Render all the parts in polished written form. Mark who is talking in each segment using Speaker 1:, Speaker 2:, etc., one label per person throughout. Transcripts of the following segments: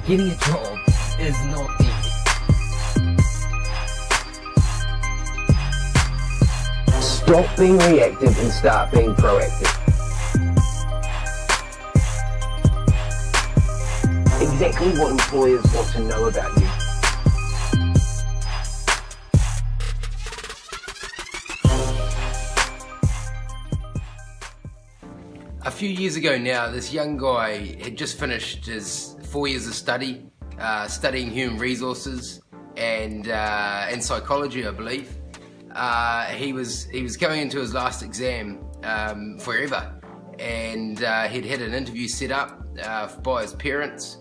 Speaker 1: Getting a job is not easy. Stop being reactive and start being proactive. Exactly what employers want to know about you.
Speaker 2: A few years ago now, this young guy had just finished his 4 years of study, studying human resources and psychology, I believe. He was going into his last exam forever, and he'd had an interview set up by his parents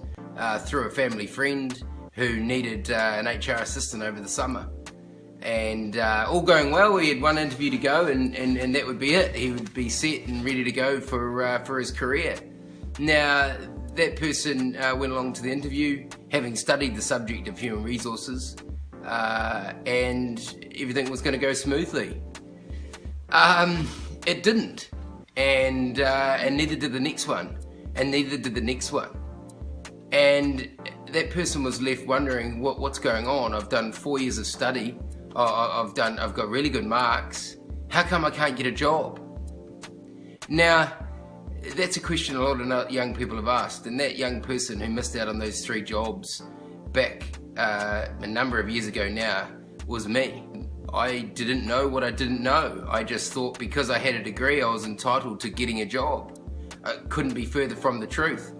Speaker 2: through a family friend who needed an HR assistant over the summer. And all going well, he had one interview to go, and that would be it. He would be set and ready to go for his career. Now, that person went along to the interview, having studied the subject of human resources, and everything was going to go smoothly. It didn't, and neither did the next one, and neither did the next one. And that person was left wondering, what's going on? I've done 4 years of study. I've got really good marks. How come I can't get a job? Now, that's a question a lot of young people have asked, and that young person who missed out on those 3 jobs back a number of years ago now was me. I didn't know what I didn't know. I just thought because I had a degree I was entitled to getting a job. I couldn't be further from the truth.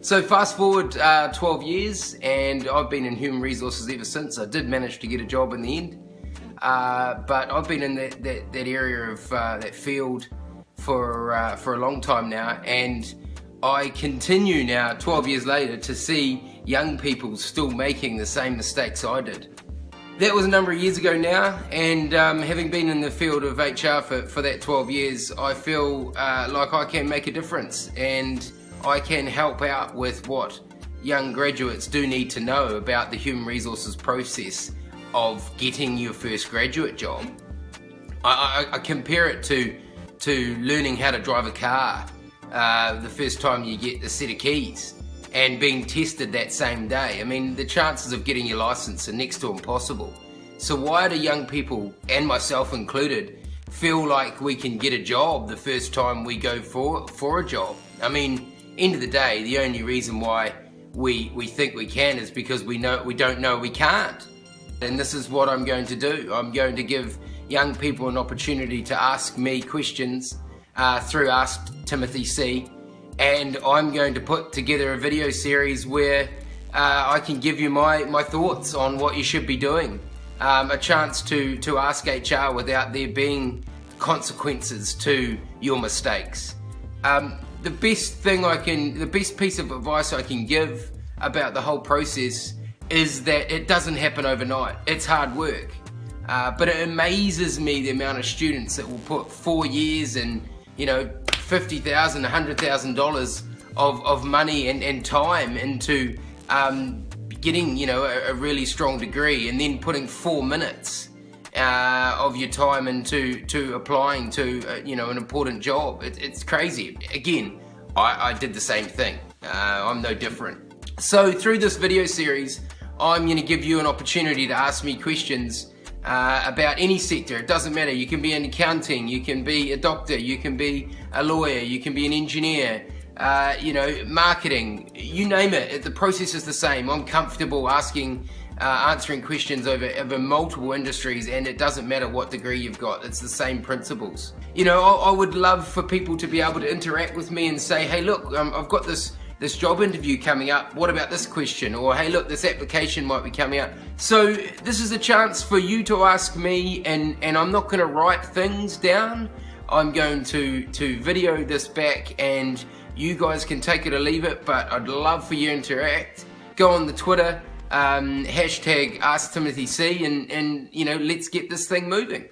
Speaker 2: So fast forward 12 years, and I've been in human resources ever since. I did manage to get a job in the end. But I've been in that area of that field for a long time now, and I continue now 12 years later to see young people still making the same mistakes I did. That was a number of years ago now, and having been in the field of HR for that 12 years, I feel like I can make a difference, and I can help out with what young graduates do need to know about the human resources process of getting your first graduate job. I compare it to learning how to drive a car the first time you get a set of keys and being tested that same day. I mean, the chances of getting your license are next to impossible. So why do young people, and myself included, feel like we can get a job the first time we go for a job? I mean, end of the day, the only reason why we think we can is because we don't know we can't. And this is what I'm going to do. I'm going to give young people an opportunity to ask me questions through Asktimothyc, and I'm going to put together a video series where I can give you my thoughts on what you should be doing. A chance to ask HR without there being consequences to your mistakes. The best piece of advice I can give about the whole process is that it doesn't happen overnight. It's hard work. But it amazes me the amount of students that will put 4 years and $50,000, $100,000 of money and time into getting a really strong degree, and then putting 4 minutes of your time into applying to an important job. It's crazy. Again, I did the same thing. I'm no different. So through this video series, I'm going to give you an opportunity to ask me questions about any sector. It doesn't matter. You can be in accounting, you can be a doctor, you can be a lawyer, you can be an engineer, marketing, you name it. The process is the same. I'm comfortable answering questions over multiple industries, and it doesn't matter what degree you've got. It's the same principles. I would love for people to be able to interact with me and say, hey, look, I've got this job interview coming up, what about this question? Or hey, look, this application might be coming up. So this is a chance for you to ask me, and I'm not going to write things down. I'm going to video this back, and you guys can take it or leave it, but I'd love for you to interact. Go on the Twitter, hashtag Asktimothyc, and let's get this thing moving.